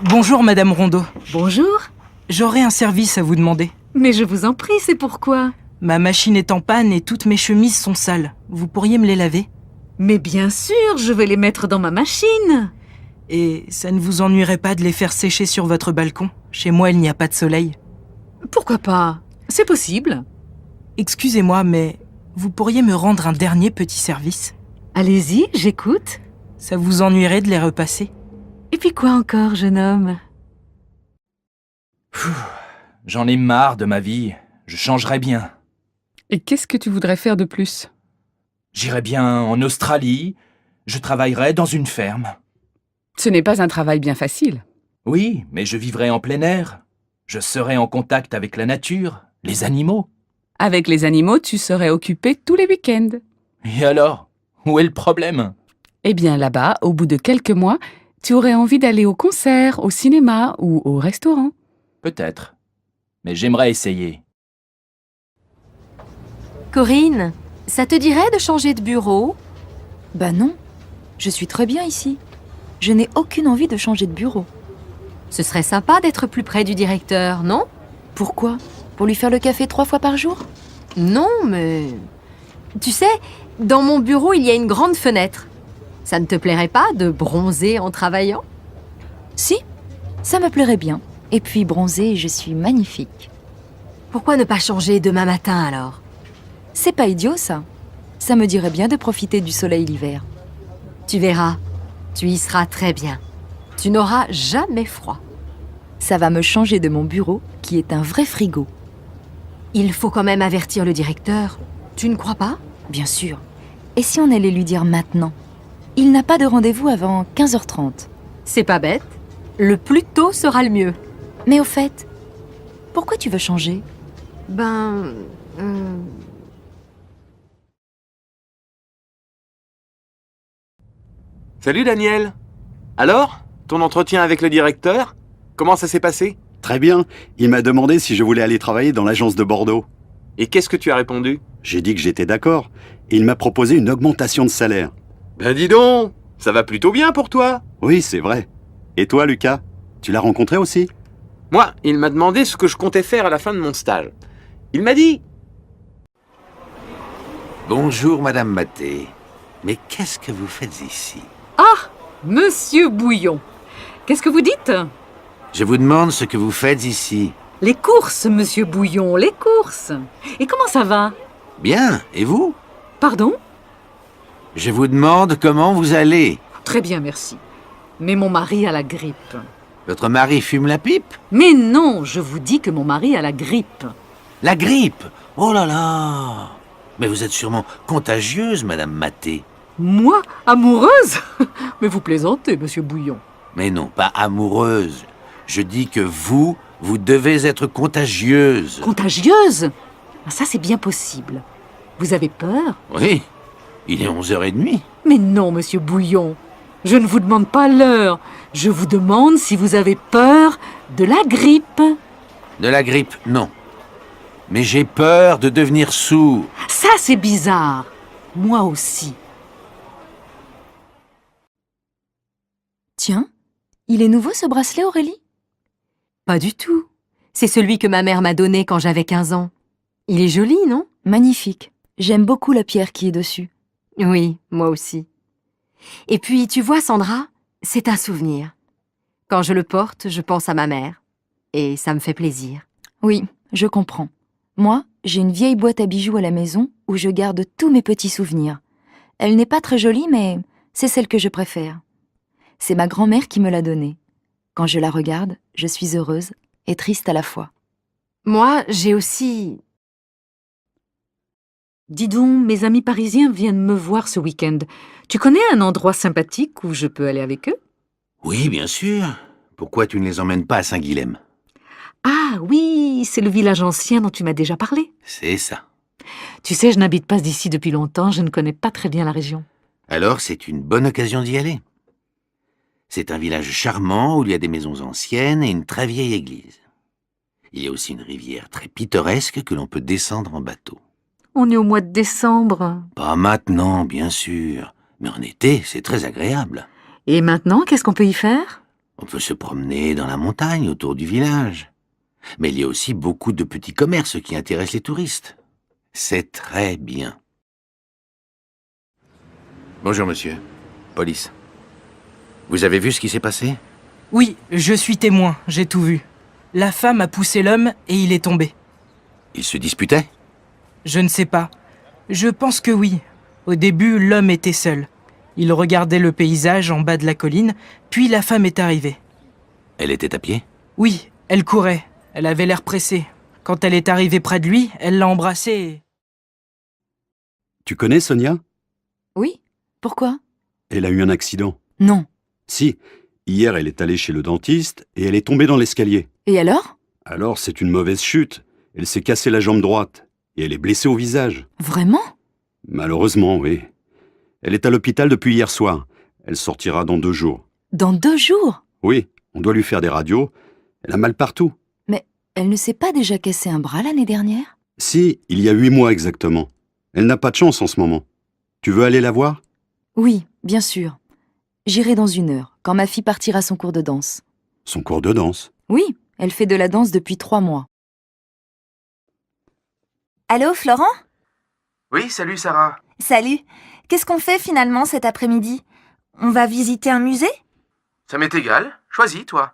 Bonjour, Madame Rondeau. Bonjour. J'aurais un service à vous demander. Mais je vous en prie, c'est pourquoi? Ma machine est en panne et toutes mes chemises sont sales. Vous pourriez me les laver? Mais bien sûr, je vais les mettre dans ma machine. Et ça ne vous ennuierait pas de les faire sécher sur votre balcon? Chez moi, il n'y a pas de soleil. Pourquoi pas? C'est possible. Excusez-moi, mais vous pourriez me rendre un dernier petit service? Allez-y, j'écoute. Ça vous ennuierait de les repasser? Et puis quoi encore, jeune homme? J'en ai marre de ma vie. Je changerais bien. Et qu'est-ce que tu voudrais faire de plus? J'irais bien en Australie. Je travaillerais dans une ferme. Ce n'est pas un travail bien facile. Oui, mais je vivrais en plein air. Je serais en contact avec la nature, les animaux. Avec les animaux, tu serais occupé tous les week-ends. Et alors? Où est le problème? Eh bien là-bas, au bout de quelques mois, tu aurais envie d'aller au concert, au cinéma ou au restaurant. Peut-être. Mais j'aimerais essayer. Corinne, ça te dirait de changer de bureau? Bah non, je suis très bien ici. Je n'ai aucune envie de changer de bureau. Ce serait sympa d'être plus près du directeur, non? Pourquoi? Pour lui faire le café 3 fois par jour? Non, mais... Tu sais, dans mon bureau, il y a une grande fenêtre. Ça ne te plairait pas de bronzer en travaillant? Si, ça me plairait bien. Et puis bronzée, je suis magnifique. Pourquoi ne pas changer demain matin alors? C'est pas idiot ça. Ça me dirait bien de profiter du soleil l'hiver. Tu verras, tu y seras très bien. Tu n'auras jamais froid. Ça va me changer de mon bureau, qui est un vrai frigo. Il faut quand même avertir le directeur. Tu ne crois pas? Bien sûr. Et si on allait lui dire maintenant? Il n'a pas de rendez-vous avant 15h30. C'est pas bête. Le plus tôt sera le mieux. Mais au fait, pourquoi tu veux changer? Ben... Salut Daniel. Alors, ton entretien avec le directeur, comment ça s'est passé? Très bien. Il m'a demandé si je voulais aller travailler dans l'agence de Bordeaux. Et qu'est-ce que tu as répondu? J'ai dit que j'étais d'accord. Et il m'a proposé une augmentation de salaire. Ben dis donc, ça va plutôt bien pour toi. Oui, c'est vrai. Et toi, Lucas? Tu l'as rencontré aussi? Moi, il m'a demandé ce que je comptais faire à la fin de mon stage. Il m'a dit... Bonjour, Madame Maté. Mais qu'est-ce que vous faites ici? Ah, Monsieur Bouillon. Qu'est-ce que vous dites? Je vous demande ce que vous faites ici. Les courses, Monsieur Bouillon, les courses. Et comment ça va? Bien, et vous? Pardon? Je vous demande comment vous allez. Très bien, merci. Mais mon mari a la grippe. Votre mari fume la pipe? Mais non, je vous dis que mon mari a la grippe. La grippe? Oh là là! Mais vous êtes sûrement contagieuse, Madame Maté. Moi, amoureuse? Mais vous plaisantez, Monsieur Bouillon. Mais non, pas amoureuse. Je dis que vous devez être contagieuse. Contagieuse? Ah, ça, c'est bien possible. Vous avez peur? Oui, il est 11h30. Mais non, Monsieur Bouillon. Je ne vous demande pas l'heure. Je vous demande si vous avez peur de la grippe. De la grippe, non. Mais j'ai peur de devenir sourd. Ça, c'est bizarre. Moi aussi. Tiens, il est nouveau ce bracelet, Aurélie? Pas du tout. C'est celui que ma mère m'a donné quand j'avais 15 ans. Il est joli, non? Magnifique. J'aime beaucoup la pierre qui est dessus. Oui, moi aussi. Et puis, tu vois, Sandra, c'est un souvenir. Quand je le porte, je pense à ma mère. Et ça me fait plaisir. Oui, je comprends. Moi, j'ai une vieille boîte à bijoux à la maison où je garde tous mes petits souvenirs. Elle n'est pas très jolie, mais c'est celle que je préfère. C'est ma grand-mère qui me l'a donnée. Quand je la regarde, je suis heureuse et triste à la fois. Moi, j'ai aussi... Dis donc, mes amis parisiens viennent me voir ce week-end. Tu connais un endroit sympathique où je peux aller avec eux? Oui, bien sûr. Pourquoi tu ne les emmènes pas à Saint-Guilhem? Ah oui, c'est le village ancien dont tu m'as déjà parlé. C'est ça. Tu sais, je n'habite pas ici depuis longtemps, je ne connais pas très bien la région. Alors c'est une bonne occasion d'y aller. C'est un village charmant où il y a des maisons anciennes et une très vieille église. Il y a aussi une rivière très pittoresque que l'on peut descendre en bateau. On est au mois de décembre. Pas maintenant, bien sûr. Mais en été, c'est très agréable. Et maintenant, qu'est-ce qu'on peut y faire? On peut se promener dans la montagne autour du village. Mais il y a aussi beaucoup de petits commerces qui intéressent les touristes. C'est très bien. Bonjour, monsieur. Police. Vous avez vu ce qui s'est passé? Oui, je suis témoin, j'ai tout vu. La femme a poussé l'homme et il est tombé. Ils se disputaient? Je ne sais pas. Je pense que oui. Au début, l'homme était seul. Il regardait le paysage en bas de la colline, puis la femme est arrivée. Elle était à pied? Oui, elle courait. Elle avait l'air pressée. Quand elle est arrivée près de lui, elle l'a embrassé et... Tu connais Sonia? Oui? Pourquoi? Elle a eu un accident. Non. Si, hier elle est allée chez le dentiste et elle est tombée dans l'escalier. Et alors? Alors c'est une mauvaise chute. Elle s'est cassée la jambe droite et elle est blessée au visage. Vraiment? Malheureusement, oui. Elle est à l'hôpital depuis hier soir. Elle sortira dans 2 jours. Dans 2 jours? Oui, on doit lui faire des radios. Elle a mal partout. Mais elle ne s'est pas déjà cassé un bras l'année dernière? Si, il y a 8 mois exactement. Elle n'a pas de chance en ce moment. Tu veux aller la voir? Oui, bien sûr. J'irai dans 1 heure, quand ma fille partira à son cours de danse. Son cours de danse. Oui, elle fait de la danse depuis 3 mois. Allô, Florent? Oui, salut Sarah. Salut. Qu'est-ce qu'on fait finalement cet après-midi? On va visiter un musée? Ça m'est égal. Choisis, toi.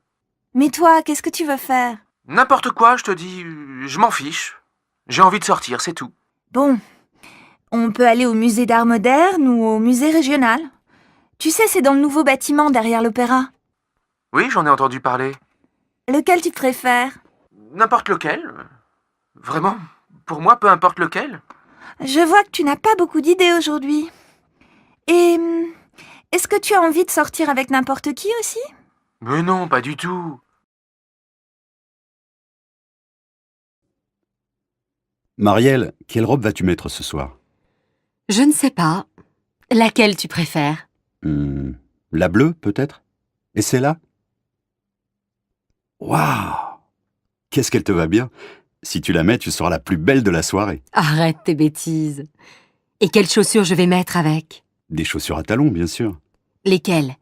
Mais toi, qu'est-ce que tu veux faire? N'importe quoi, je te dis, je m'en fiche. J'ai envie de sortir, c'est tout. Bon, on peut aller au musée d'art moderne ou au musée régional. Tu sais, c'est dans le nouveau bâtiment derrière l'opéra. Oui, j'en ai entendu parler. Lequel tu préfères? N'importe lequel. Vraiment, pour moi, peu importe lequel. Je vois que tu n'as pas beaucoup d'idées aujourd'hui. Et est-ce que tu as envie de sortir avec n'importe qui aussi? Mais non, pas du tout. Marielle, quelle robe vas-tu mettre ce soir? Je ne sais pas. Laquelle tu préfères? La bleue, peut-être? Et celle-là? Waouh! Qu'est-ce qu'elle te va bien! Si tu la mets, tu seras la plus belle de la soirée. Arrête tes bêtises. Et quelles chaussures je vais mettre avec? Des chaussures à talons, bien sûr. Lesquelles?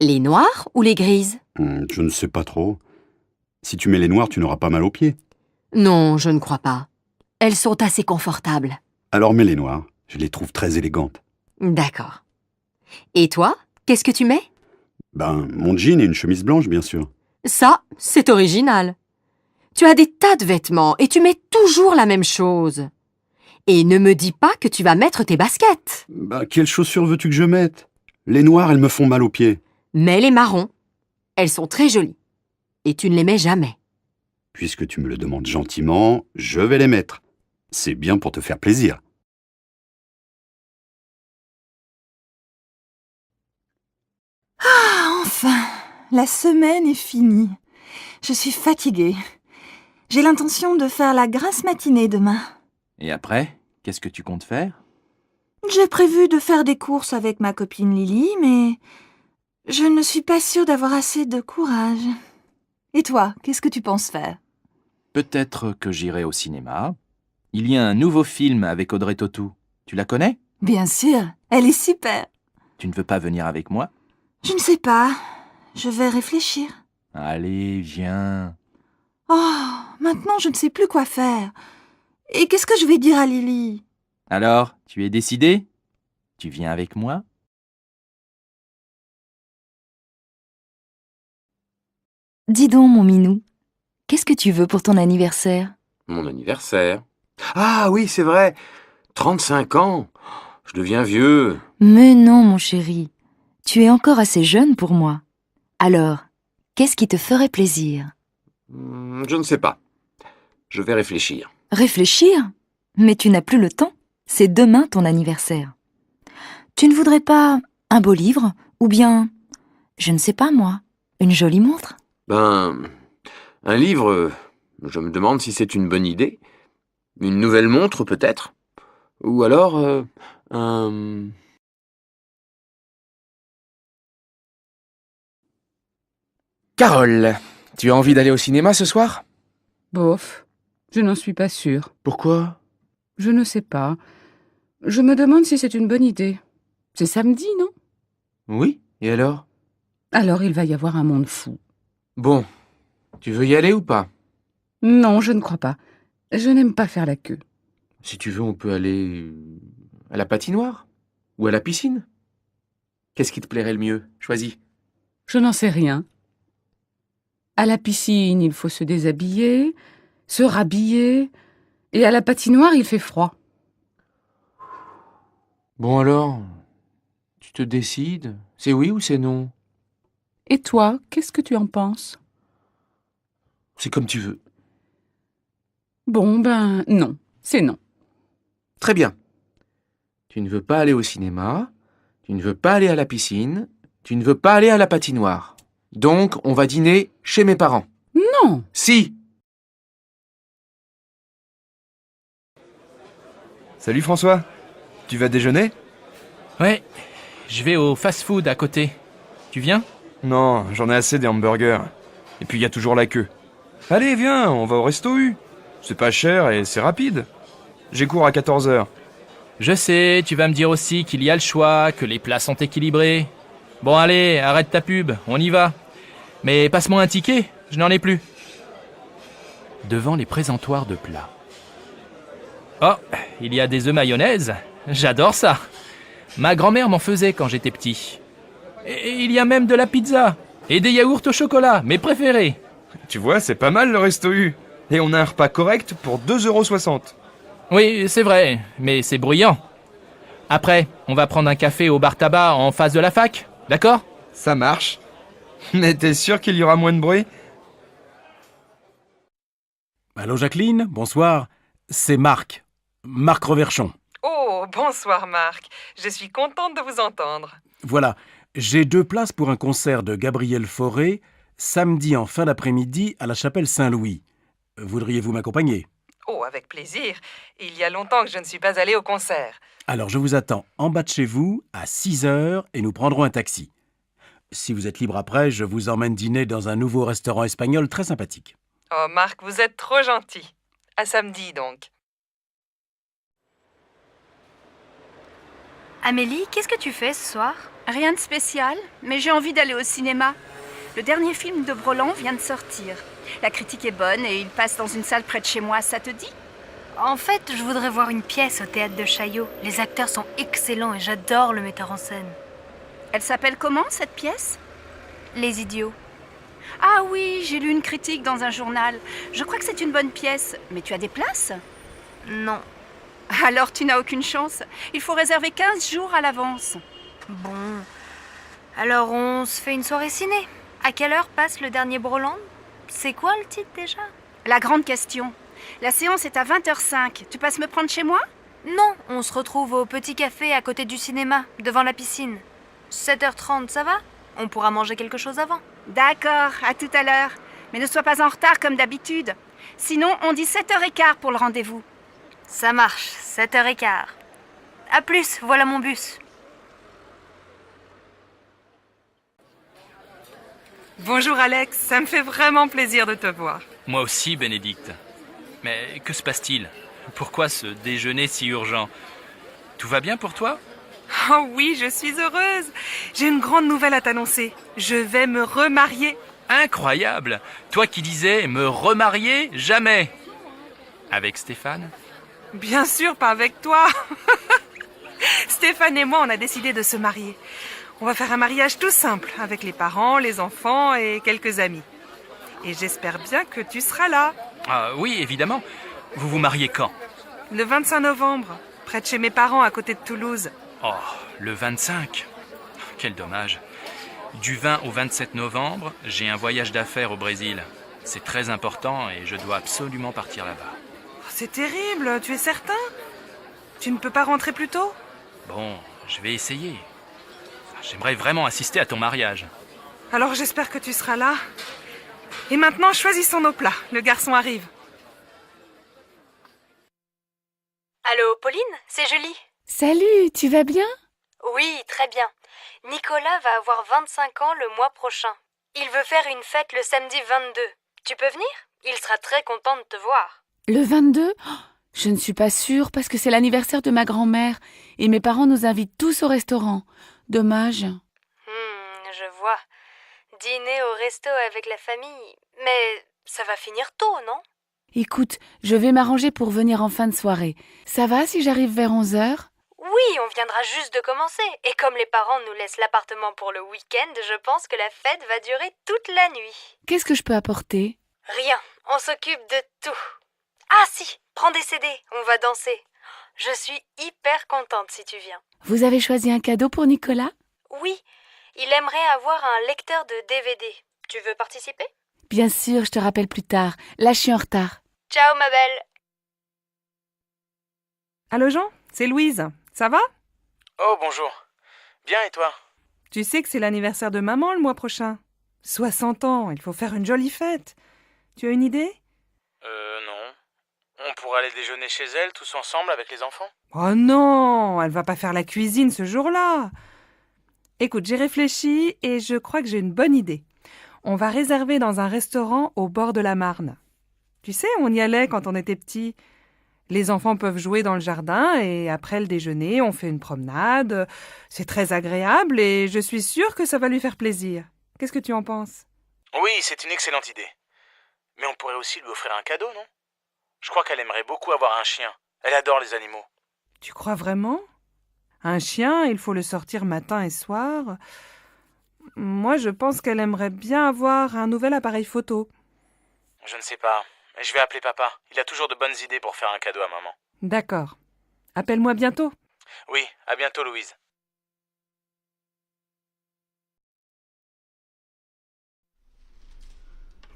Les noires ou les grises? Je ne sais pas trop. Si tu mets les noires, tu n'auras pas mal aux pieds. Non, je ne crois pas. Elles sont assez confortables. Alors mets les noires. Je les trouve très élégantes. D'accord. Et toi, qu'est-ce que tu mets? Mon jean et une chemise blanche, bien sûr. Ça, c'est original. Tu as des tas de vêtements et tu mets toujours la même chose. Et ne me dis pas que tu vas mettre tes baskets. Quelles chaussures veux-tu que je mette? Les noires, elles me font mal aux pieds. Mets les marrons. Elles sont très jolies. Et tu ne les mets jamais. Puisque tu me le demandes gentiment, je vais les mettre. C'est bien pour te faire plaisir. Ah, enfin, la semaine est finie. Je suis fatiguée. J'ai l'intention de faire la grasse matinée demain. Et après, qu'est-ce que tu comptes faire? J'ai prévu de faire des courses avec ma copine Lily, mais je ne suis pas sûre d'avoir assez de courage. Et toi, qu'est-ce que tu penses faire? Peut-être que j'irai au cinéma. Il y a un nouveau film avec Audrey Tautou. Tu la connais? Bien sûr, elle est super. Tu ne veux pas venir avec moi? Je ne sais pas. Je vais réfléchir. Allez, viens. Oh, maintenant je ne sais plus quoi faire. Et qu'est-ce que je vais dire à Lily? Alors, tu es décidé? Tu viens avec moi? Dis donc, mon minou, qu'est-ce que tu veux pour ton anniversaire? Mon anniversaire. Ah oui, c'est vrai. 35 ans. Je deviens vieux. Mais non, mon chéri, tu es encore assez jeune pour moi. Alors, qu'est-ce qui te ferait plaisir? Je ne sais pas. Je vais réfléchir. Réfléchir? Mais tu n'as plus le temps. C'est demain ton anniversaire. Tu ne voudrais pas un beau livre? Ou bien, je ne sais pas moi, une jolie montre? Un livre, je me demande si c'est une bonne idée. Une nouvelle montre, peut-être. Ou alors, un... Carole, tu as envie d'aller au cinéma ce soir? Bof, je n'en suis pas sûre. Pourquoi? Je ne sais pas. Je me demande si c'est une bonne idée. C'est samedi, non? Oui, et alors? Alors il va y avoir un monde fou. Bon, tu veux y aller ou pas? Non, je ne crois pas. Je n'aime pas faire la queue. Si tu veux, on peut aller à la patinoire ou à la piscine. Qu'est-ce qui te plairait le mieux? Choisis. Je n'en sais rien. À la piscine, il faut se déshabiller, se rhabiller, et à la patinoire, il fait froid. Bon alors, tu te décides? C'est oui ou c'est non? Et toi, qu'est-ce que tu en penses? C'est comme tu veux. Bon, ben non, c'est non. Très bien. Tu ne veux pas aller au cinéma, tu ne veux pas aller à la piscine, tu ne veux pas aller à la patinoire. Donc, on va dîner chez mes parents. Non! Si! Salut François, tu vas déjeuner? Ouais, je vais au fast-food à côté. Tu viens? Non, j'en ai assez des hamburgers. Et puis il y a toujours la queue. Allez, viens, on va au resto U. C'est pas cher et c'est rapide. J'ai cours à 14h. Je sais, tu vas me dire aussi qu'il y a le choix, que les plats sont équilibrés. Bon allez, arrête ta pub, on y va. Mais passe-moi un ticket, je n'en ai plus. Devant les présentoirs de plats. Oh, il y a des œufs mayonnaise, j'adore ça. Ma grand-mère m'en faisait quand j'étais petit. Et il y a même de la pizza et des yaourts au chocolat, mes préférés. Tu vois, c'est pas mal le resto U. Et on a un repas correct pour 2,60 €. Oui, c'est vrai, mais c'est bruyant. Après, on va prendre un café au bar tabac en face de la fac, d'accord? Ça marche. Mais t'es sûr qu'il y aura moins de bruit? Allô Jacqueline, bonsoir. C'est Marc. Marc Reverchon. Oh, bonsoir Marc. Je suis contente de vous entendre. Voilà, j'ai 2 places pour un concert de Gabriel Fauré, samedi en fin d'après-midi à la chapelle Saint-Louis. Voudriez-vous m'accompagner? Oh, avec plaisir. Il y a longtemps que je ne suis pas allée au concert. Alors je vous attends en bas de chez vous à 6h et nous prendrons un taxi. Si vous êtes libre après, je vous emmène dîner dans un nouveau restaurant espagnol très sympathique. Oh Marc, vous êtes trop gentil. À samedi donc. Amélie, qu'est-ce que tu fais ce soir? Rien de spécial, mais j'ai envie d'aller au cinéma. Le dernier film de Broland vient de sortir. La critique est bonne et il passe dans une salle près de chez moi, ça te dit? En fait, je voudrais voir une pièce au théâtre de Chaillot. Les acteurs sont excellents et j'adore le metteur en scène. Elle s'appelle comment, cette pièce? Les Idiots. Ah oui, j'ai lu une critique dans un journal. Je crois que c'est une bonne pièce. Mais tu as des places? Non. Alors tu n'as aucune chance. Il faut réserver 15 jours à l'avance. Bon. Alors on se fait une soirée ciné. À quelle heure passe le dernier Broland? C'est quoi le titre déjà? La grande question. La séance est à 20h05. Tu passes me prendre chez moi? Non, on se retrouve au petit café à côté du cinéma, devant la piscine. 7h30, ça va? On pourra manger quelque chose avant. D'accord, à tout à l'heure. Mais ne sois pas en retard comme d'habitude. Sinon, on dit 7h15 pour le rendez-vous. Ça marche, 7h15. À plus, voilà mon bus. Bonjour Alex, ça me fait vraiment plaisir de te voir. Moi aussi, Bénédicte. Mais que se passe-t-il? Pourquoi ce déjeuner si urgent? Tout va bien pour toi? Oh oui, je suis heureuse. J'ai une grande nouvelle à t'annoncer. Je vais me remarier. Incroyable! Toi qui disais me remarier jamais! Avec Stéphane? Bien sûr, pas avec toi. Stéphane et moi, on a décidé de se marier. On va faire un mariage tout simple, avec les parents, les enfants et quelques amis. Et j'espère bien que tu seras là. Ah oui, évidemment. Vous vous mariez quand? Le 25 novembre, près de chez mes parents, à côté de Toulouse. Oh, le 25. Quel dommage. Du 20 au 27 novembre, j'ai un voyage d'affaires au Brésil. C'est très important et je dois absolument partir là-bas. C'est terrible, tu es certain? Tu ne peux pas rentrer plus tôt? Bon, je vais essayer. J'aimerais vraiment assister à ton mariage. Alors j'espère que tu seras là. Et maintenant, choisissons nos plats. Le garçon arrive. Allô, Pauline, c'est Julie. Salut, tu vas bien? Oui, très bien. Nicolas va avoir 25 ans le mois prochain. Il veut faire une fête le samedi 22. Tu peux venir? Il sera très content de te voir. Le 22? Oh, je ne suis pas sûre parce que c'est l'anniversaire de ma grand-mère et mes parents nous invitent tous au restaurant. Dommage. Je vois. Dîner au resto avec la famille. Mais ça va finir tôt, non? Écoute, je vais m'arranger pour venir en fin de soirée. Ça va si j'arrive vers 11h? Oui, on viendra juste de commencer. Et comme les parents nous laissent l'appartement pour le week-end, je pense que la fête va durer toute la nuit. Qu'est-ce que je peux apporter? Rien, on s'occupe de tout. Ah si, prends des CD, on va danser. Je suis hyper contente si tu viens. Vous avez choisi un cadeau pour Nicolas? Oui, il aimerait avoir un lecteur de DVD. Tu veux participer? Bien sûr, je te rappelle plus tard. Là, je suis en retard. Ciao ma belle. Allô Jean, c'est Louise. Ça va? Oh, bonjour. Bien, et toi? Tu sais que c'est l'anniversaire de maman le mois prochain. 60 ans, il faut faire une jolie fête. Tu as une idée? Non. On pourrait aller déjeuner chez elle, tous ensemble, avec les enfants? Oh non, elle va pas faire la cuisine ce jour-là. Écoute, j'ai réfléchi et je crois que j'ai une bonne idée. On va réserver dans un restaurant au bord de la Marne. Tu sais, on y allait quand on était petits. Les enfants peuvent jouer dans le jardin et après le déjeuner, on fait une promenade. C'est très agréable et je suis sûre que ça va lui faire plaisir. Qu'est-ce que tu en penses? Oui, c'est une excellente idée. Mais on pourrait aussi lui offrir un cadeau, non? Je crois qu'elle aimerait beaucoup avoir un chien. Elle adore les animaux. Tu crois vraiment? Un chien, il faut le sortir matin et soir. Moi, je pense qu'elle aimerait bien avoir un nouvel appareil photo. Je ne sais pas. Je vais appeler papa. Il a toujours de bonnes idées pour faire un cadeau à maman. D'accord. Appelle-moi bientôt. Oui, à bientôt, Louise.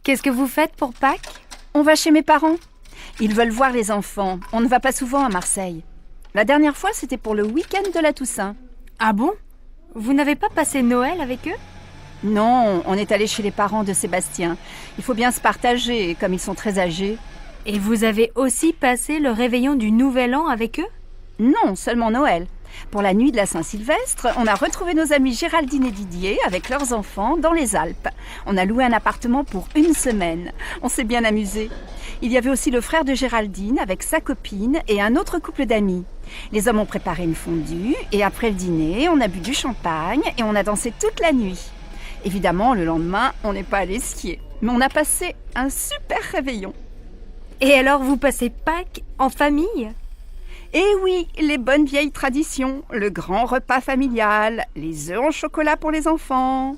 Qu'est-ce que vous faites pour Pâques? On va chez mes parents. Ils veulent voir les enfants. On ne va pas souvent à Marseille. La dernière fois, c'était pour le week-end de la Toussaint. Ah bon? Vous n'avez pas passé Noël avec eux? Non, on est allé chez les parents de Sébastien. Il faut bien se partager, comme ils sont très âgés. Et vous avez aussi passé le réveillon du Nouvel An avec eux? Non, seulement Noël. Pour la nuit de la Saint-Sylvestre, on a retrouvé nos amis Géraldine et Didier avec leurs enfants dans les Alpes. On a loué un appartement pour 1 semaine. On s'est bien amusé. Il y avait aussi le frère de Géraldine avec sa copine et un autre couple d'amis. Les hommes ont préparé une fondue et après le dîner, on a bu du champagne et on a dansé toute la nuit. Évidemment, le lendemain, on n'est pas allé skier. Mais on a passé un super réveillon. Et alors, vous passez Pâques en famille? Eh oui, les bonnes vieilles traditions. Le grand repas familial, les œufs en chocolat pour les enfants.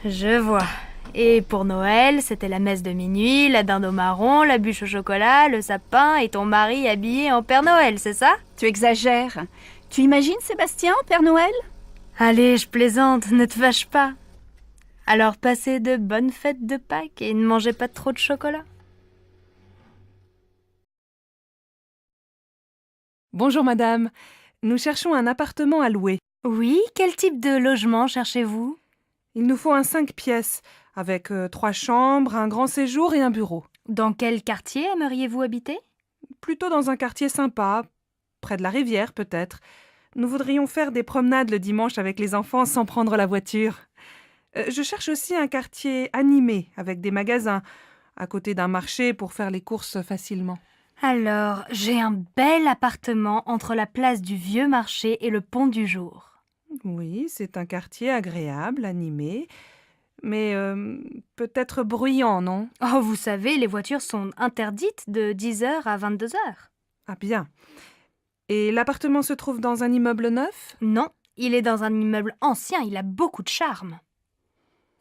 Je vois. Et pour Noël, c'était la messe de minuit, la dinde au marron, la bûche au chocolat, le sapin et ton mari habillé en Père Noël, c'est ça? Tu exagères. Tu imagines Sébastien en Père Noël? Allez, je plaisante, ne te fâche pas. Alors passez de bonnes fêtes de Pâques et ne mangez pas trop de chocolat. Bonjour madame, nous cherchons un appartement à louer. Oui, quel type de logement cherchez-vous? Il nous faut un 5 pièces, avec 3 chambres, un grand séjour et un bureau. Dans quel quartier aimeriez-vous habiter? Plutôt dans un quartier sympa, près de la rivière peut-être. Nous voudrions faire des promenades le dimanche avec les enfants sans prendre la voiture. Je cherche aussi un quartier animé, avec des magasins, à côté d'un marché pour faire les courses facilement. Alors, j'ai un bel appartement entre la place du Vieux Marché et le Pont du Jour. Oui, c'est un quartier agréable, animé, mais peut-être bruyant, non? Oh, vous savez, les voitures sont interdites de 10h à 22h. Ah bien. Et l'appartement se trouve dans un immeuble neuf? Non, il est dans un immeuble ancien, il a beaucoup de charme.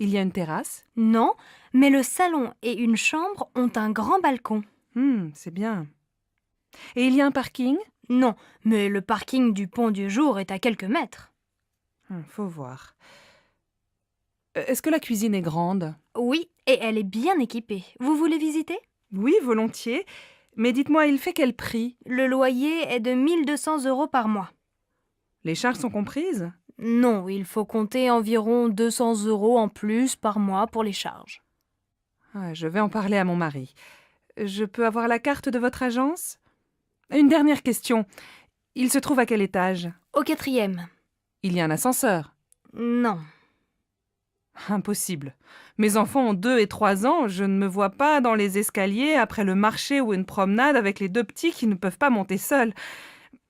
Il y a une terrasse? Non, mais le salon et une chambre ont un grand balcon. C'est bien. Et il y a un parking? Non, mais le parking du Pont du Jour est à quelques mètres. Faut voir. Est-ce que la cuisine est grande? Oui, et elle est bien équipée. Vous voulez visiter? Oui, volontiers. Mais dites-moi, il fait quel prix? Le loyer est de 1 200 € par mois. Les charges sont comprises? Non, il faut compter environ 200 € en plus par mois pour les charges. Je vais en parler à mon mari. Je peux avoir la carte de votre agence? Une dernière question. Il se trouve à quel étage? Au 4e. Il y a un ascenseur? Non. Impossible. Mes enfants ont 2 et 3 ans. Je ne me vois pas dans les escaliers après le marché ou une promenade avec les 2 petits qui ne peuvent pas monter seuls.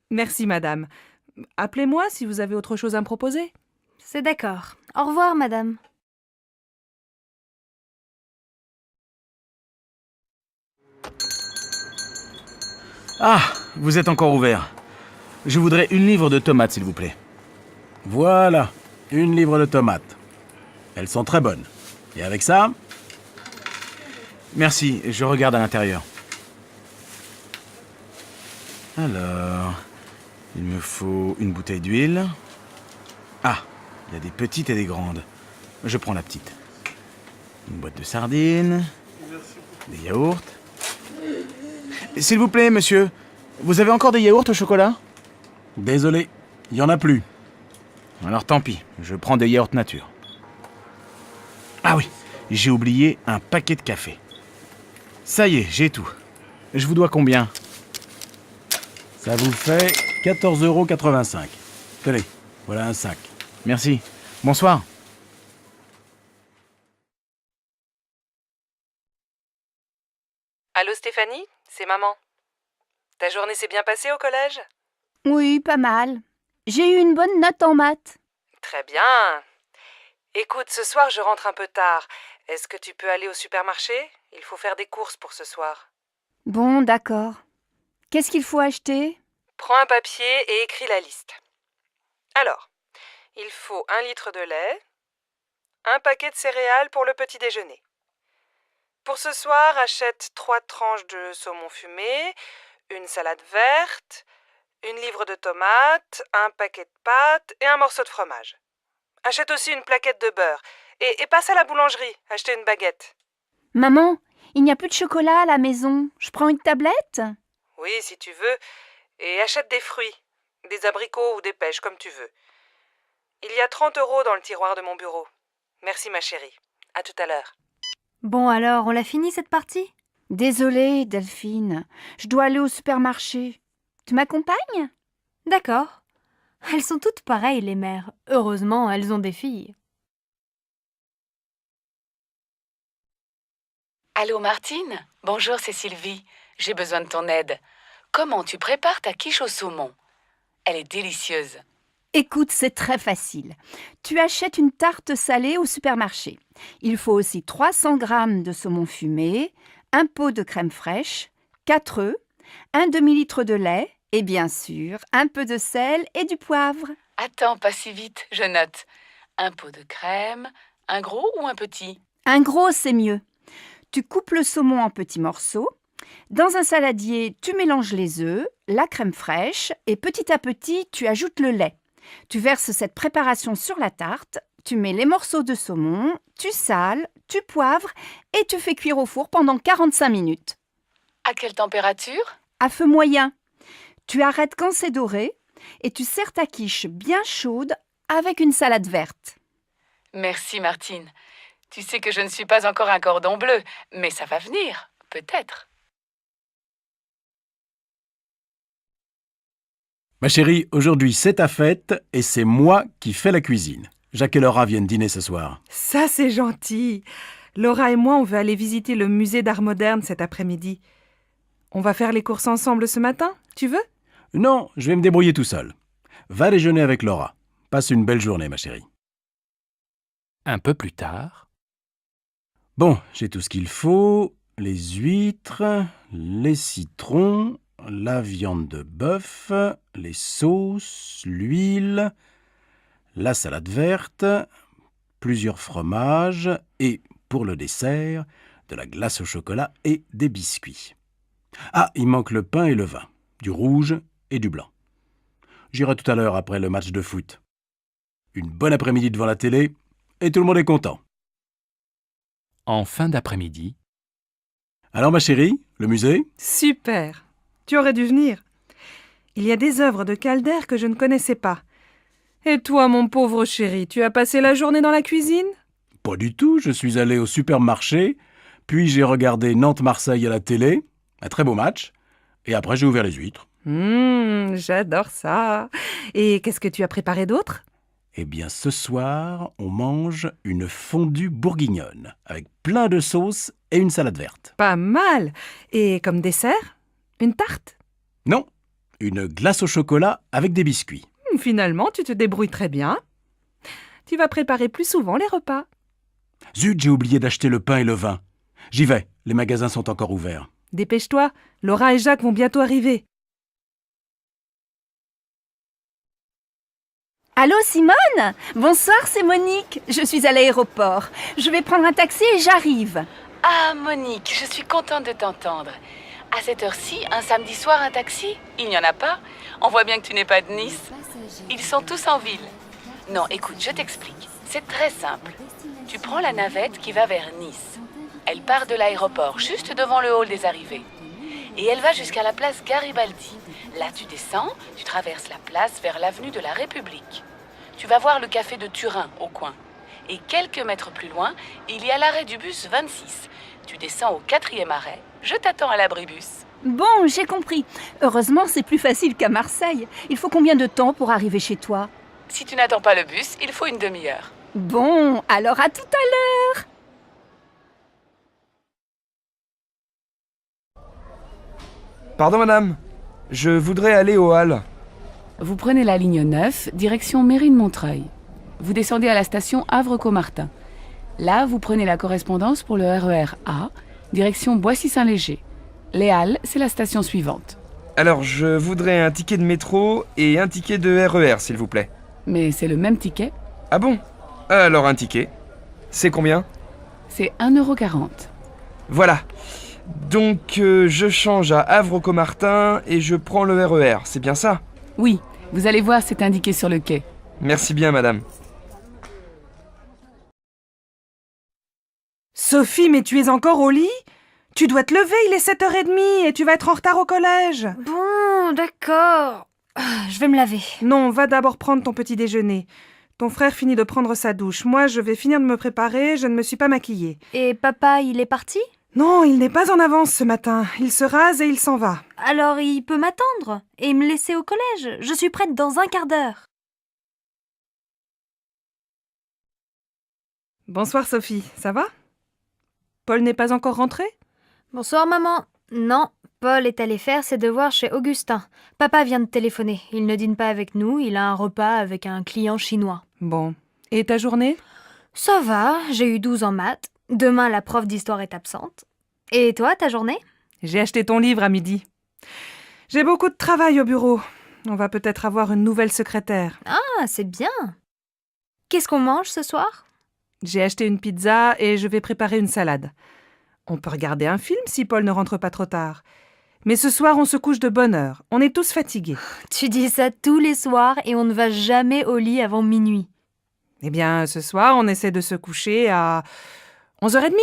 Merci, madame. Appelez-moi si vous avez autre chose à me proposer. C'est d'accord. Au revoir, madame. Ah, vous êtes encore ouvert. Je voudrais 1 livre de tomates, s'il vous plaît. Voilà, 1 livre de tomates. Elles sont très bonnes. Et avec ça... Merci, je regarde à l'intérieur. Alors, il me faut une bouteille d'huile. Ah, il y a des petites et des grandes. Je prends la petite. Une boîte de sardines. Des yaourts. S'il vous plaît, monsieur, vous avez encore des yaourts au chocolat? Désolé, il n'y en a plus. Alors tant pis, je prends des yaourts nature. Ah oui, j'ai oublié un paquet de café. Ça y est, j'ai tout. Je vous dois combien? Ça vous fait 14,85 €. Tenez, voilà un sac. Merci. Bonsoir. Allô Stéphanie, c'est maman. Ta journée s'est bien passée au collège? Oui, pas mal. J'ai eu une bonne note en maths. Très bien. Écoute, ce soir je rentre un peu tard. Est-ce que tu peux aller au supermarché? Il faut faire des courses pour ce soir. Bon, d'accord. Qu'est-ce qu'il faut acheter? Prends un papier et écris la liste. Alors, il faut 1 litre de lait, un paquet de céréales pour le petit déjeuner. Pour ce soir, achète 3 tranches de saumon fumé, une salade verte, 1 livre de tomates, un paquet de pâtes et un morceau de fromage. Achète aussi une plaquette de beurre et passe à la boulangerie, acheter une baguette. Maman, il n'y a plus de chocolat à la maison. Je prends une tablette? Oui, si tu veux, et achète des fruits, des abricots ou des pêches, comme tu veux. Il y a 30 € dans le tiroir de mon bureau. Merci ma chérie. À tout à l'heure. Bon alors, on l'a fini cette partie? Désolée, Delphine. Je dois aller au supermarché. Tu m'accompagnes? D'accord. Elles sont toutes pareilles, les mères. Heureusement, elles ont des filles. Allô Martine? Bonjour, c'est Sylvie. J'ai besoin de ton aide. Comment tu prépares ta quiche au saumon? Elle est délicieuse. Écoute, c'est très facile. Tu achètes une tarte salée au supermarché. Il faut aussi 300 g de saumon fumé, un pot de crème fraîche, 4 œufs, un demi-litre de lait et bien sûr un peu de sel et du poivre. Attends, pas si vite, je note. Un pot de crème, un gros ou un petit? Un gros, c'est mieux. Tu coupes le saumon en petits morceaux. Dans un saladier, tu mélanges les œufs, la crème fraîche et petit à petit, tu ajoutes le lait. Tu verses cette préparation sur la tarte, tu mets les morceaux de saumon, tu sales, tu poivres et tu fais cuire au four pendant 45 minutes. À quelle température? À feu moyen. Tu arrêtes quand c'est doré et tu sers ta quiche bien chaude avec une salade verte. Merci Martine. Tu sais que je ne suis pas encore un cordon bleu, mais ça va venir, peut-être. Ma chérie, aujourd'hui c'est ta fête et c'est moi qui fais la cuisine. Jacques et Laura viennent dîner ce soir. Ça, c'est gentil. Laura et moi, on veut aller visiter le musée d'art moderne cet après-midi. On va faire les courses ensemble ce matin, tu veux? Non, je vais me débrouiller tout seul. Va déjeuner avec Laura. Passe une belle journée, ma chérie. Un peu plus tard. Bon, j'ai tout ce qu'il faut. Les huîtres, les citrons, la viande de bœuf, les sauces, l'huile, la salade verte, plusieurs fromages et, pour le dessert, de la glace au chocolat et des biscuits. Ah, il manque le pain et le vin, du rouge et du blanc. J'irai tout à l'heure après le match de foot. Une bonne après-midi devant la télé et tout le monde est content. En fin d'après-midi. Alors ma chérie, le musée? Super. Tu aurais dû venir. Il y a des œuvres de Calder que je ne connaissais pas. Et toi, mon pauvre chéri, tu as passé la journée dans la cuisine? Pas du tout, je suis allé au supermarché, puis j'ai regardé Nantes-Marseille à la télé, un très beau match, et après j'ai ouvert les huîtres. J'adore ça. Et qu'est-ce que tu as préparé d'autre? Eh bien, ce soir, on mange une fondue bourguignonne, avec plein de sauces et une salade verte. Pas mal. Et comme dessert? Une tarte? Non, une glace au chocolat avec des biscuits. Finalement, tu te débrouilles très bien. Tu vas préparer plus souvent les repas. Zut, j'ai oublié d'acheter le pain et le vin. J'y vais, les magasins sont encore ouverts. Dépêche-toi, Laura et Jacques vont bientôt arriver. Allô Simone? Bonsoir, c'est Monique. Je suis à l'aéroport. Je vais prendre un taxi et j'arrive. Ah, Monique, je suis contente de t'entendre. À cette heure-ci, un samedi soir, un taxi? Il n'y en a pas. On voit bien que tu n'es pas de Nice. Ils sont tous en ville. Non, écoute, je t'explique. C'est très simple. Tu prends la navette qui va vers Nice. Elle part de l'aéroport, juste devant le hall des arrivées. Et elle va jusqu'à la place Garibaldi. Là, tu descends, tu traverses la place vers l'avenue de la République. Tu vas voir le café de Turin, au coin. Et quelques mètres plus loin, il y a l'arrêt du bus 26. Tu descends au 4e arrêt. Je t'attends à l'abribus. Bon, j'ai compris. Heureusement, c'est plus facile qu'à Marseille. Il faut combien de temps pour arriver chez toi? Si tu n'attends pas le bus, il faut une demi-heure. Bon, alors à tout à l'heure. Pardon, madame. Je voudrais aller au Halles. Vous prenez la ligne 9, direction Mairie de Montreuil. Vous descendez à la station Havre-Caumartin. Là, vous prenez la correspondance pour le RER A, direction Boissy-Saint-Léger. Les Halles, c'est la station suivante. Alors, je voudrais un ticket de métro et un ticket de RER, s'il vous plaît. Mais c'est le même ticket. Ah bon? Alors un ticket. C'est combien? C'est 1,40 €. Voilà. Donc, je change à Havre-Caumartin et je prends le RER, c'est bien ça? Oui, vous allez voir, c'est indiqué sur le quai. Merci bien, madame. Sophie, mais tu es encore au lit? Tu dois te lever, il est 7h30 et tu vas être en retard au collège. Bon, d'accord. Je vais me laver. Non, va d'abord prendre ton petit déjeuner. Ton frère finit de prendre sa douche. Moi, je vais finir de me préparer, je ne me suis pas maquillée. Et papa, il est parti? Non, il n'est pas en avance ce matin. Il se rase et il s'en va. Alors il peut m'attendre et me laisser au collège. Je suis prête dans un quart d'heure. Bonsoir Sophie, ça va? Paul n'est pas encore rentré? Bonsoir maman. Non, Paul est allé faire ses devoirs chez Augustin. Papa vient de téléphoner. Il ne dîne pas avec nous, il a un repas avec un client chinois. Bon. Et ta journée? Ça va, j'ai eu 12 en maths. Demain, la prof d'histoire est absente. Et toi, ta journée? J'ai acheté ton livre à midi. J'ai beaucoup de travail au bureau. On va peut-être avoir une nouvelle secrétaire. Ah, c'est bien. Qu'est-ce qu'on mange ce soir? J'ai acheté une pizza et je vais préparer une salade. On peut regarder un film si Paul ne rentre pas trop tard. Mais ce soir, on se couche de bonne heure. On est tous fatigués. Tu dis ça tous les soirs et on ne va jamais au lit avant minuit. Eh bien, ce soir, on essaie de se coucher à 11h30.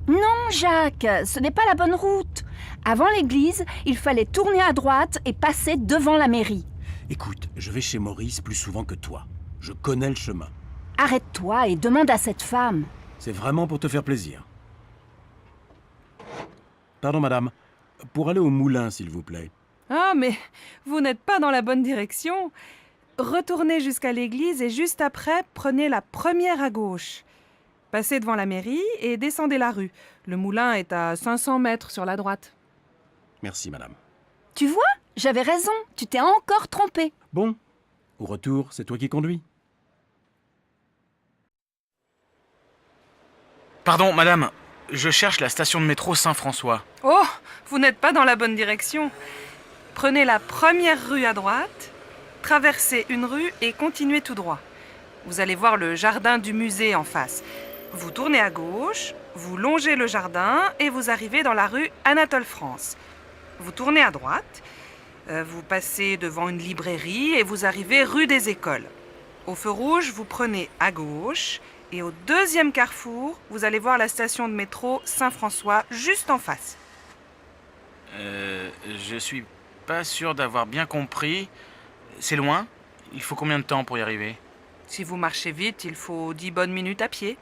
Non, Jacques, ce n'est pas la bonne route. Avant l'église, il fallait tourner à droite et passer devant la mairie. Écoute, je vais chez Maurice plus souvent que toi. Je connais le chemin. Arrête-toi et demande à cette femme. C'est vraiment pour te faire plaisir. Pardon, madame. Pour aller au moulin, s'il vous plaît. Ah, mais vous n'êtes pas dans la bonne direction. Retournez jusqu'à l'église et juste après, prenez la première à gauche. Passez devant la mairie et descendez la rue. Le moulin est à 500 mètres sur la droite. Merci, madame. Tu vois, j'avais raison. Tu t'es encore trompé. Bon, au retour, c'est toi qui conduis. Pardon, madame. Je cherche la station de métro Saint-François. Oh, vous n'êtes pas dans la bonne direction. Prenez la première rue à droite, traversez une rue et continuez tout droit. Vous allez voir le jardin du musée en face. Vous tournez à gauche, vous longez le jardin et vous arrivez dans la rue Anatole France. Vous tournez à droite, vous passez devant une librairie et vous arrivez rue des Écoles. Au feu rouge, vous prenez à gauche et au deuxième carrefour, vous allez voir la station de métro Saint-François juste en face. Je suis pas sûr d'avoir bien compris. C'est loin? Il faut combien de temps pour y arriver? Si vous marchez vite, il faut 10 bonnes minutes à pied.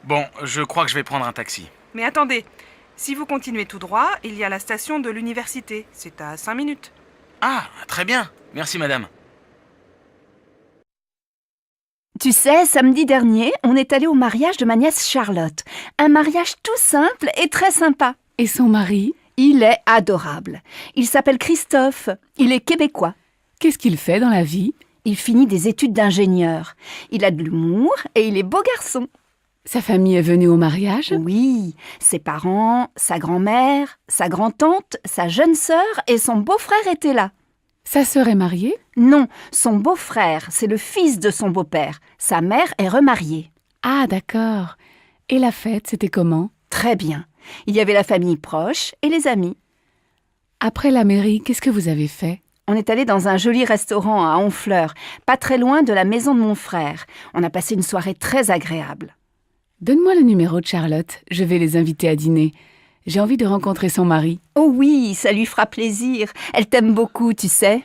Bon, je crois que je vais prendre un taxi. Mais attendez, si vous continuez tout droit, il y a la station de l'université. C'est à 5 minutes. Ah, très bien. Merci, madame. Tu sais, samedi dernier, on est allé au mariage de ma nièce Charlotte. Un mariage tout simple et très sympa. Et son mari? Il est adorable. Il s'appelle Christophe. Il est québécois. Qu'est-ce qu'il fait dans la vie? Il finit des études d'ingénieur. Il a de l'humour et il est beau garçon. Sa famille est venue au mariage? Oui, ses parents, sa grand-mère, sa grand-tante, sa jeune sœur et son beau-frère étaient là. Sa sœur est mariée? Non, son beau-frère, c'est le fils de son beau-père. Sa mère est remariée. Ah, d'accord. Et la fête, c'était comment? Très bien. Il y avait la famille proche et les amis. Après la mairie, qu'est-ce que vous avez fait? On est allé dans un joli restaurant à Honfleur, pas très loin de la maison de mon frère. On a passé une soirée très agréable. Donne-moi le numéro de Charlotte, je vais les inviter à dîner. J'ai envie de rencontrer son mari. Oh oui, ça lui fera plaisir. Elle t'aime beaucoup, tu sais.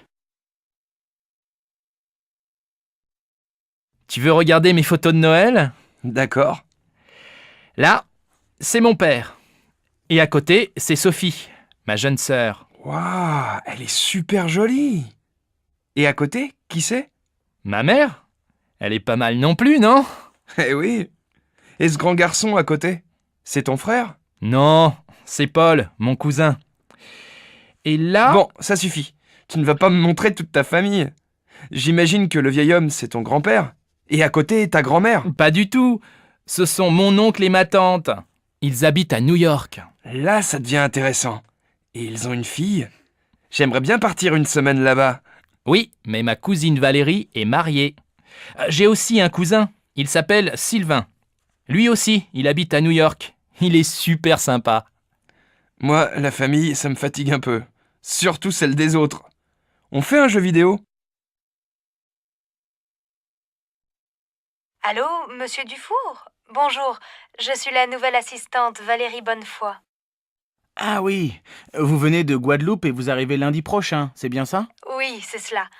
Tu veux regarder mes photos de Noël? D'accord. Là, c'est mon père. Et à côté, c'est Sophie, ma jeune sœur. Waouh, elle est super jolie. Et à côté, qui c'est? Ma mère? Elle est pas mal non plus, non? Eh oui. Et ce grand garçon à côté, c'est ton frère? Non, c'est Paul, mon cousin. Et là... Bon, ça suffit. Tu ne vas pas me montrer toute ta famille. J'imagine que le vieil homme, c'est ton grand-père. Et à côté, ta grand-mère. Pas du tout. Ce sont mon oncle et ma tante. Ils habitent à New York. Là, ça devient intéressant. Et ils ont une fille? J'aimerais bien partir une semaine là-bas. Oui, mais ma cousine Valérie est mariée. J'ai aussi un cousin. Il s'appelle Sylvain. Lui aussi, il habite à New York. Il est super sympa. Moi, la famille, ça me fatigue un peu. Surtout celle des autres. On fait un jeu vidéo? Allô, monsieur Dufour? Bonjour, je suis la nouvelle assistante Valérie Bonnefoy. Ah oui, vous venez de Guadeloupe et vous arrivez lundi prochain, c'est bien ça? Oui, c'est cela.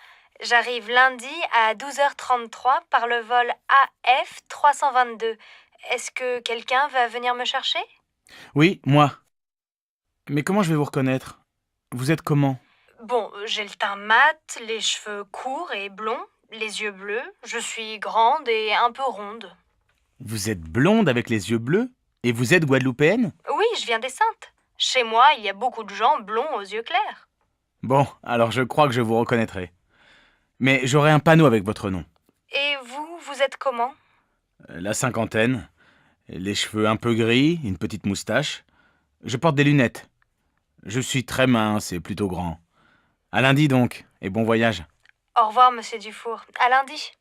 J'arrive lundi à 12h33 par le vol AF 322. Est-ce que quelqu'un va venir me chercher? Oui, moi. Mais comment je vais vous reconnaître? Vous êtes comment? Bon, j'ai le teint mat, les cheveux courts et blonds, les yeux bleus. Je suis grande et un peu ronde. Vous êtes blonde avec les yeux bleus? Et vous êtes guadeloupéenne? Oui, je viens des Saintes. Chez moi, il y a beaucoup de gens blonds aux yeux clairs. Bon, alors je crois que je vous reconnaîtrai. Mais j'aurai un panneau avec votre nom. Et vous, vous êtes comment? La cinquantaine, les cheveux un peu gris, une petite moustache. Je porte des lunettes. Je suis très mince et plutôt grand. À lundi donc, et bon voyage. Au revoir, monsieur Dufour. À lundi.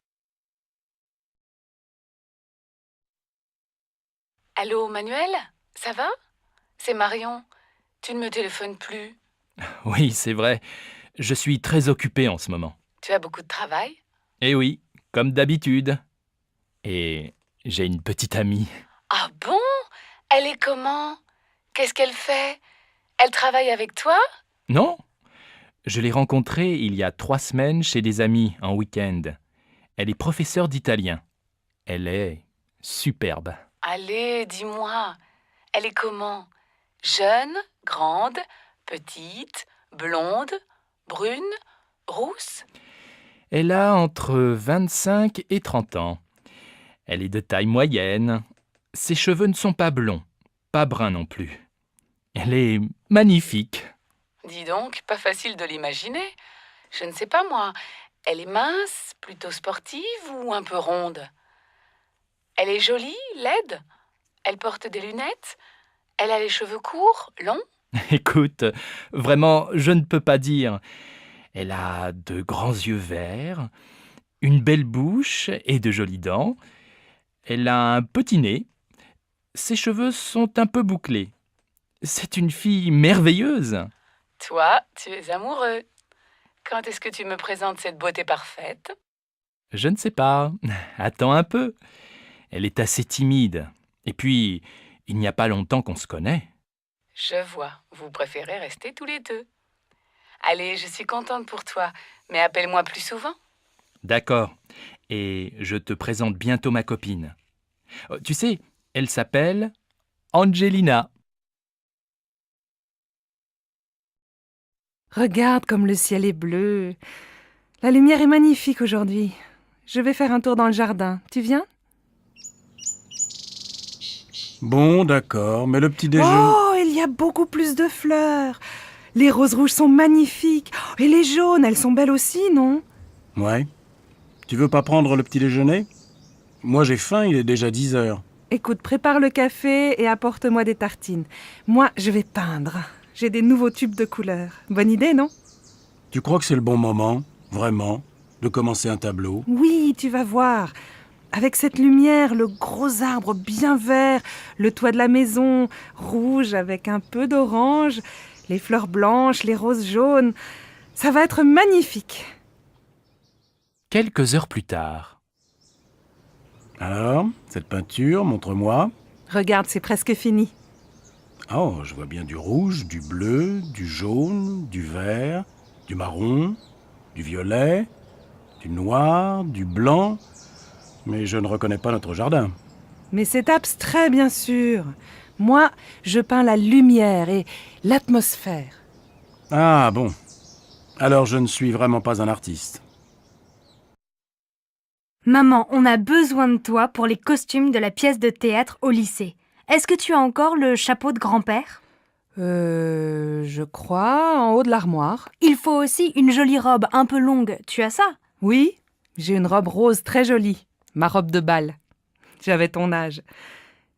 Allô, Manuel? Ça va? C'est Marion. Tu ne me téléphones plus. Oui, c'est vrai. Je suis très occupé en ce moment. Tu as beaucoup de travail? Eh oui, comme d'habitude. Et j'ai une petite amie. Ah bon? Elle est comment? Qu'est-ce qu'elle fait? Elle travaille avec toi? Non, je l'ai rencontrée il y a 3 semaines chez des amis en week-end. Elle est professeure d'italien. Elle est superbe. Allez, dis-moi. Elle est comment? Jeune, grande, petite, blonde, brune, rousse? Elle a entre 25 et 30 ans. Elle est de taille moyenne. Ses cheveux ne sont pas blonds, pas bruns non plus. Elle est magnifique. Dis donc, pas facile de l'imaginer. Je ne sais pas moi. Elle est mince, plutôt sportive ou un peu ronde? Elle est jolie, laide? Elle porte des lunettes? Elle a les cheveux courts, longs? Écoute, vraiment, je ne peux pas dire. Elle a de grands yeux verts, une belle bouche et de jolies dents. Elle a un petit nez. Ses cheveux sont un peu bouclés. C'est une fille merveilleuse. Toi, tu es amoureux. Quand est-ce que tu me présentes cette beauté parfaite? Je ne sais pas. Attends un peu. Elle est assez timide. Et puis, il n'y a pas longtemps qu'on se connaît. Je vois. Vous préférez rester tous les deux. Allez, je suis contente pour toi, mais appelle-moi plus souvent. D'accord. Et je te présente bientôt ma copine. Tu sais, elle s'appelle Angelina. Regarde comme le ciel est bleu. La lumière est magnifique aujourd'hui. Je vais faire un tour dans le jardin. Tu viens? Bon, d'accord, mais le petit déjeuner... Oh, il y a beaucoup plus de fleurs. Les roses rouges sont magnifiques. Et les jaunes, elles sont belles aussi, non? Ouais. Tu veux pas prendre le petit déjeuner? Moi j'ai faim, il est déjà 10 heures. Écoute, prépare le café et apporte-moi des tartines. Moi, je vais peindre. J'ai des nouveaux tubes de couleurs. Bonne idée, non? Tu crois que c'est le bon moment, vraiment, de commencer un tableau? Oui, tu vas voir. Avec cette lumière, le gros arbre bien vert, le toit de la maison, rouge avec un peu d'orange, les fleurs blanches, les roses jaunes. Ça va être magnifique. Quelques heures plus tard. Alors, cette peinture, montre-moi. Regarde, c'est presque fini. Oh, je vois bien du rouge, du bleu, du jaune, du vert, du marron, du violet, du noir, du blanc. Mais je ne reconnais pas notre jardin. Mais c'est abstrait, bien sûr. Moi, je peins la lumière et l'atmosphère. Ah bon. Alors je ne suis vraiment pas un artiste. Maman, on a besoin de toi pour les costumes de la pièce de théâtre au lycée. Est-ce que tu as encore le chapeau de grand-père? Je crois, en haut de l'armoire. Il faut aussi une jolie robe un peu longue. Tu as ça? Oui, j'ai une robe rose très jolie. Ma robe de bal. J'avais ton âge.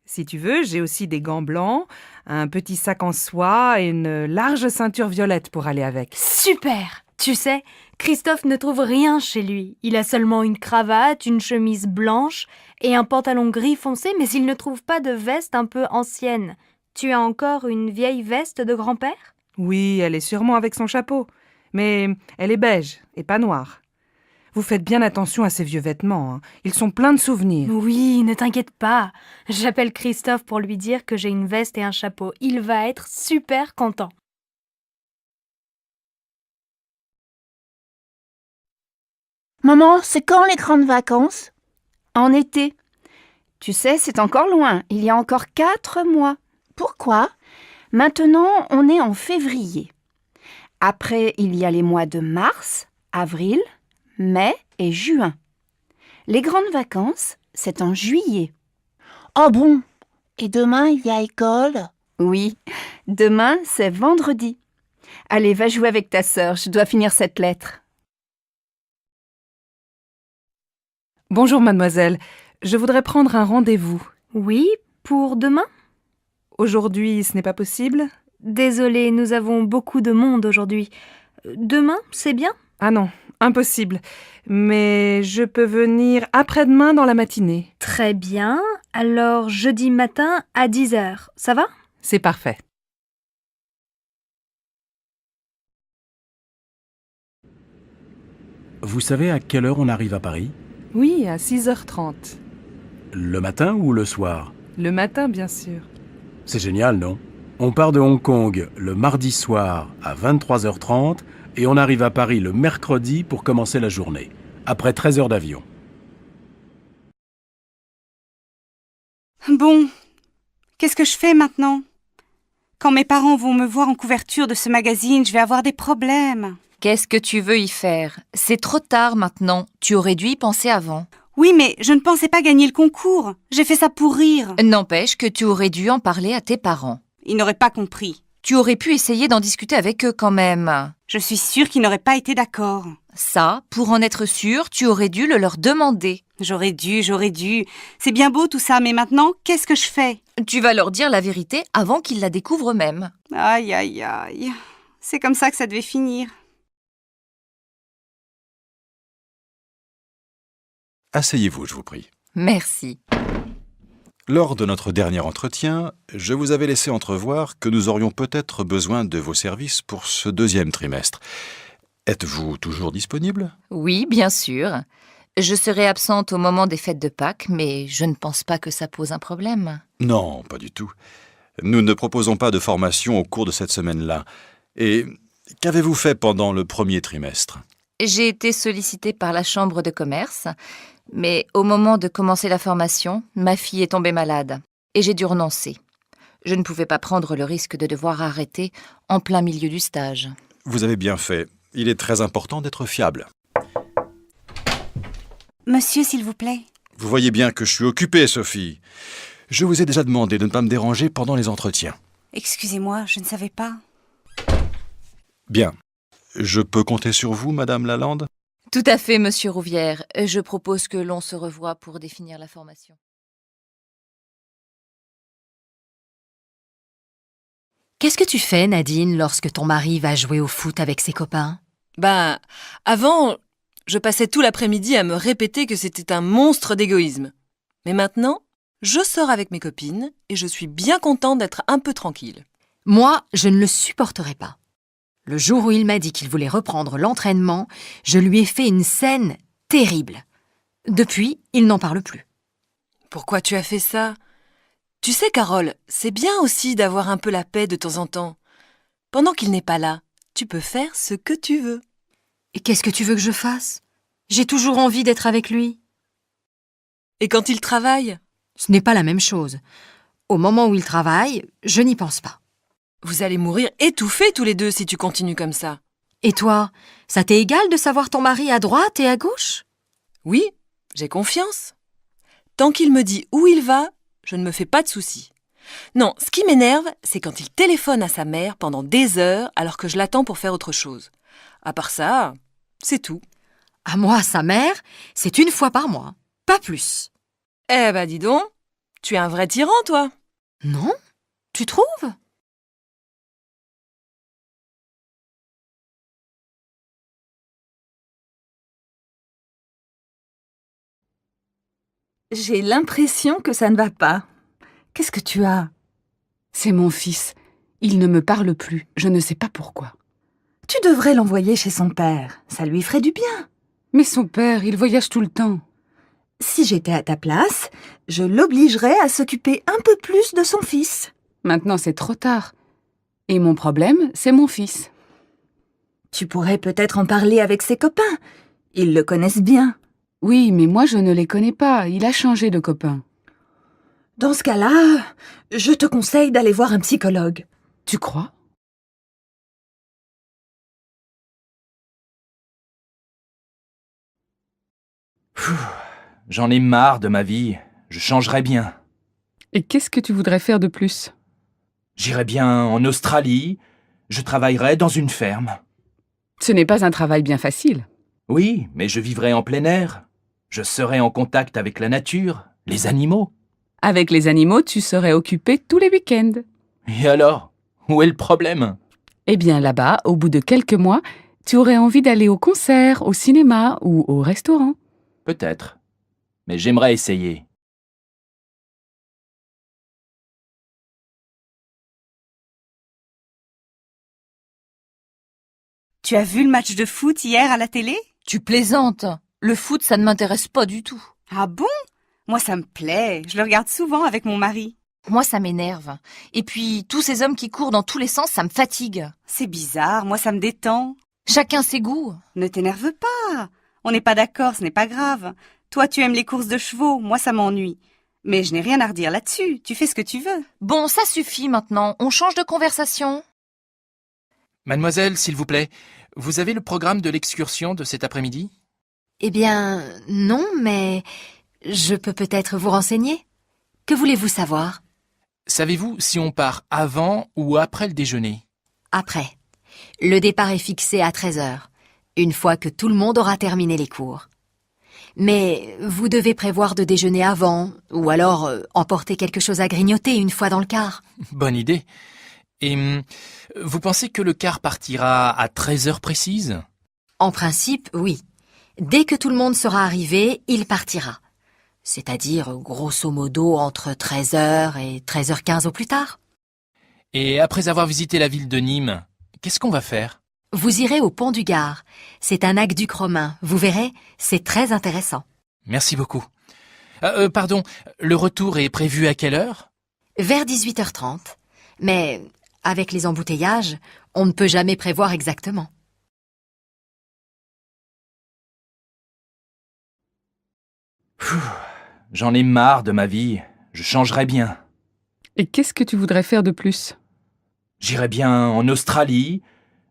Si tu veux, j'ai aussi des gants blancs, un petit sac en soie et une large ceinture violette pour aller avec. Super! Tu sais, Christophe ne trouve rien chez lui. Il a seulement une cravate, une chemise blanche et un pantalon gris foncé, mais il ne trouve pas de veste un peu ancienne. Tu as encore une vieille veste de grand-père? Oui, elle est sûrement avec son chapeau. Mais elle est beige et pas noire. Vous faites bien attention à ces vieux vêtements, hein. Ils sont pleins de souvenirs. Oui, ne t'inquiète pas. J'appelle Christophe pour lui dire que j'ai une veste et un chapeau. Il va être super content. Maman, c'est quand les grandes vacances? En été. Tu sais, c'est encore loin. Il y a encore 4 mois. Pourquoi? Maintenant, on est en février. Après, il y a les mois de mars, avril, mai et juin. Les grandes vacances, c'est en juillet. Oh bon? Et demain, il y a école? Oui, demain, c'est vendredi. Allez, va jouer avec ta sœur, je dois finir cette lettre. Bonjour mademoiselle, je voudrais prendre un rendez-vous. Oui, pour demain? Aujourd'hui, ce n'est pas possible? Désolée, nous avons beaucoup de monde aujourd'hui. Demain, c'est bien? Ah non, impossible. Mais je peux venir après-demain dans la matinée. Très bien. Alors, jeudi matin à 10h, ça va? C'est parfait. Vous savez à quelle heure on arrive à Paris? Oui, à 6h30. Le matin ou le soir? Le matin, bien sûr. C'est génial, non? On part de Hong Kong le mardi soir à 23h30 et on arrive à Paris le mercredi pour commencer la journée, après 13 heures d'avion. Bon, qu'est-ce que je fais maintenant? Quand mes parents vont me voir en couverture de ce magazine, je vais avoir des problèmes. Qu'est-ce que tu veux y faire? C'est trop tard maintenant. Tu aurais dû y penser avant. Oui, mais je ne pensais pas gagner le concours. J'ai fait ça pour rire. N'empêche que tu aurais dû en parler à tes parents. Ils n'auraient pas compris. Tu aurais pu essayer d'en discuter avec eux quand même. Je suis sûre qu'ils n'auraient pas été d'accord. Ça, pour en être sûr, tu aurais dû le leur demander. J'aurais dû. C'est bien beau tout ça, mais maintenant, qu'est-ce que je fais? Tu vas leur dire la vérité avant qu'ils la découvrent eux-mêmes. Aïe, aïe, aïe. C'est comme ça que ça devait finir. Asseyez-vous, je vous prie. Merci. Lors de notre dernier entretien, je vous avais laissé entrevoir que nous aurions peut-être besoin de vos services pour ce deuxième trimestre. Êtes-vous toujours disponible? Oui, bien sûr. Je serai absente au moment des fêtes de Pâques, mais je ne pense pas que ça pose un problème. Non, pas du tout. Nous ne proposons pas de formation au cours de cette semaine-là. Et qu'avez-vous fait pendant le premier trimestre? J'ai été sollicitée par la chambre de commerce, mais au moment de commencer la formation, ma fille est tombée malade et j'ai dû renoncer. Je ne pouvais pas prendre le risque de devoir arrêter en plein milieu du stage. Vous avez bien fait. Il est très important d'être fiable. Monsieur, s'il vous plaît. Vous voyez bien que je suis occupé, Sophie. Je vous ai déjà demandé de ne pas me déranger pendant les entretiens. Excusez-moi, je ne savais pas. Bien. Je peux compter sur vous, Madame Lalande? Tout à fait, Monsieur Rouvière. Je propose que l'on se revoie pour définir la formation. Qu'est-ce que tu fais, Nadine, lorsque ton mari va jouer au foot avec ses copains? Ben, avant, je passais tout l'après-midi à me répéter que c'était un monstre d'égoïsme. Mais maintenant, je sors avec mes copines et je suis bien contente d'être un peu tranquille. Moi, je ne le supporterai pas. Le jour où il m'a dit qu'il voulait reprendre l'entraînement, je lui ai fait une scène terrible. Depuis, il n'en parle plus. Pourquoi tu as fait ça? Tu sais, Carole, c'est bien aussi d'avoir un peu la paix de temps en temps. Pendant qu'il n'est pas là, tu peux faire ce que tu veux. Et qu'est-ce que tu veux que je fasse? J'ai toujours envie d'être avec lui. Et quand il travaille? Ce n'est pas la même chose. Au moment où il travaille, je n'y pense pas. Vous allez mourir étouffés tous les deux si tu continues comme ça. Et toi, ça t'est égal de savoir ton mari à droite et à gauche? Oui, j'ai confiance. Tant qu'il me dit où il va, je ne me fais pas de soucis. Non, ce qui m'énerve, c'est quand il téléphone à sa mère pendant des heures alors que je l'attends pour faire autre chose. À part ça, c'est tout. À moi, sa mère, c'est une fois par mois, pas plus. Eh ben dis donc, tu es un vrai tyran, toi. Non? Tu trouves? J'ai l'impression que ça ne va pas. Qu'est-ce que tu as? C'est mon fils. Il ne me parle plus. Je ne sais pas pourquoi. Tu devrais l'envoyer chez son père. Ça lui ferait du bien. Mais son père, il voyage tout le temps. Si j'étais à ta place, je l'obligerais à s'occuper un peu plus de son fils. Maintenant, c'est trop tard. Et mon problème, c'est mon fils. Tu pourrais peut-être en parler avec ses copains. Ils le connaissent bien. Oui, mais moi, je ne les connais pas. Il a changé de copain. Dans ce cas-là, je te conseille d'aller voir un psychologue. Tu crois? J'en ai marre de ma vie. Je changerais bien. Et qu'est-ce que tu voudrais faire de plus? J'irais bien en Australie. Je travaillerais dans une ferme. Ce n'est pas un travail bien facile. Oui, mais je vivrais en plein air. Je serais en contact avec la nature, les animaux. Avec les animaux, tu serais occupé tous les week-ends. Et alors? Où est le problème? Eh bien, là-bas, au bout de quelques mois, tu aurais envie d'aller au concert, au cinéma ou au restaurant. Peut-être. Mais j'aimerais essayer. Tu as vu le match de foot hier à la télé? Tu plaisantes. Le foot, ça ne m'intéresse pas du tout. Ah bon? Moi, ça me plaît. Je le regarde souvent avec mon mari. Moi, ça m'énerve. Et puis, tous ces hommes qui courent dans tous les sens, ça me fatigue. C'est bizarre, moi, ça me détend. Chacun ses goûts. Ne t'énerve pas. On n'est pas d'accord, ce n'est pas grave. Toi, tu aimes les courses de chevaux, moi, ça m'ennuie. Mais je n'ai rien à redire là-dessus. Tu fais ce que tu veux. Bon, ça suffit maintenant. On change de conversation. Mademoiselle, s'il vous plaît, vous avez le programme de l'excursion de cet après-midi? Eh bien, non, mais je peux peut-être vous renseigner. Que voulez-vous savoir? Savez-vous si on part avant ou après le déjeuner? Après. Le départ est fixé à 13h, une fois que tout le monde aura terminé les cours. Mais vous devez prévoir de déjeuner avant, ou alors emporter quelque chose à grignoter une fois dans le car. Bonne idée. Et vous pensez que le car partira à 13h précises? En principe, oui. Dès que tout le monde sera arrivé, il partira. C'est-à-dire, grosso modo, entre 13h et 13h15 au plus tard. Et après avoir visité la ville de Nîmes, qu'est-ce qu'on va faire? Vous irez au pont du Gard. C'est un aqueduc romain. Vous verrez, c'est très intéressant. Merci beaucoup. Pardon, le retour est prévu à quelle heure? Vers 18h30. Mais avec les embouteillages, on ne peut jamais prévoir exactement. J'en ai marre de ma vie. Je changerais bien. Et qu'est-ce que tu voudrais faire de plus? J'irais bien en Australie.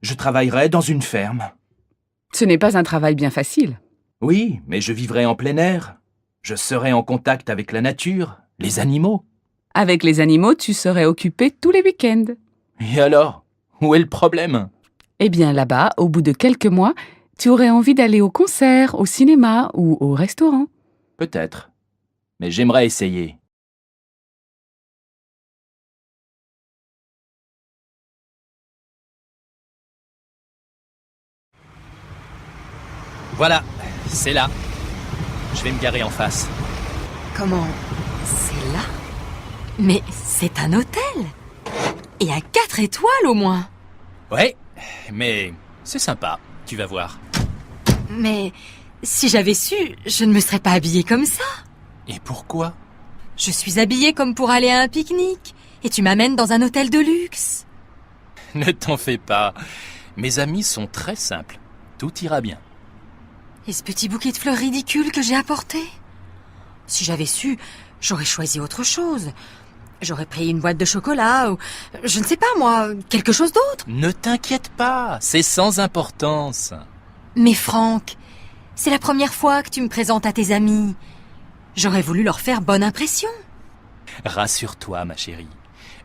Je travaillerais dans une ferme. Ce n'est pas un travail bien facile. Oui, mais je vivrais en plein air. Je serais en contact avec la nature, les animaux. Avec les animaux, tu serais occupé tous les week-ends. Et alors? Où est le problème? Eh bien, là-bas, au bout de quelques mois, tu aurais envie d'aller au concert, au cinéma ou au restaurant. Peut-être. Mais j'aimerais essayer. Voilà, c'est là. Je vais me garer en face. Comment? C'est là? Mais c'est un hôtel! Et à 4 étoiles au moins! Ouais, mais c'est sympa, tu vas voir. Mais si j'avais su, je ne me serais pas habillée comme ça. Et pourquoi? Je suis habillée comme pour aller à un pique-nique. Et tu m'amènes dans un hôtel de luxe. Ne t'en fais pas. Mes amis sont très simples. Tout ira bien. Et ce petit bouquet de fleurs ridicule que j'ai apporté? Si j'avais su, j'aurais choisi autre chose. J'aurais pris une boîte de chocolat ou, je ne sais pas moi, quelque chose d'autre. Ne t'inquiète pas, c'est sans importance. Mais Franck, c'est la première fois que tu me présentes à tes amis. J'aurais voulu leur faire bonne impression. Rassure-toi, ma chérie.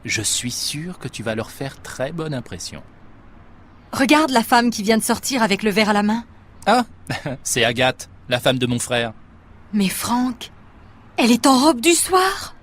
Je suis sûr que tu vas leur faire très bonne impression. Regarde la femme qui vient de sortir avec le verre à la main. Ah, c'est Agathe, la femme de mon frère. Mais Franck, elle est en robe du soir.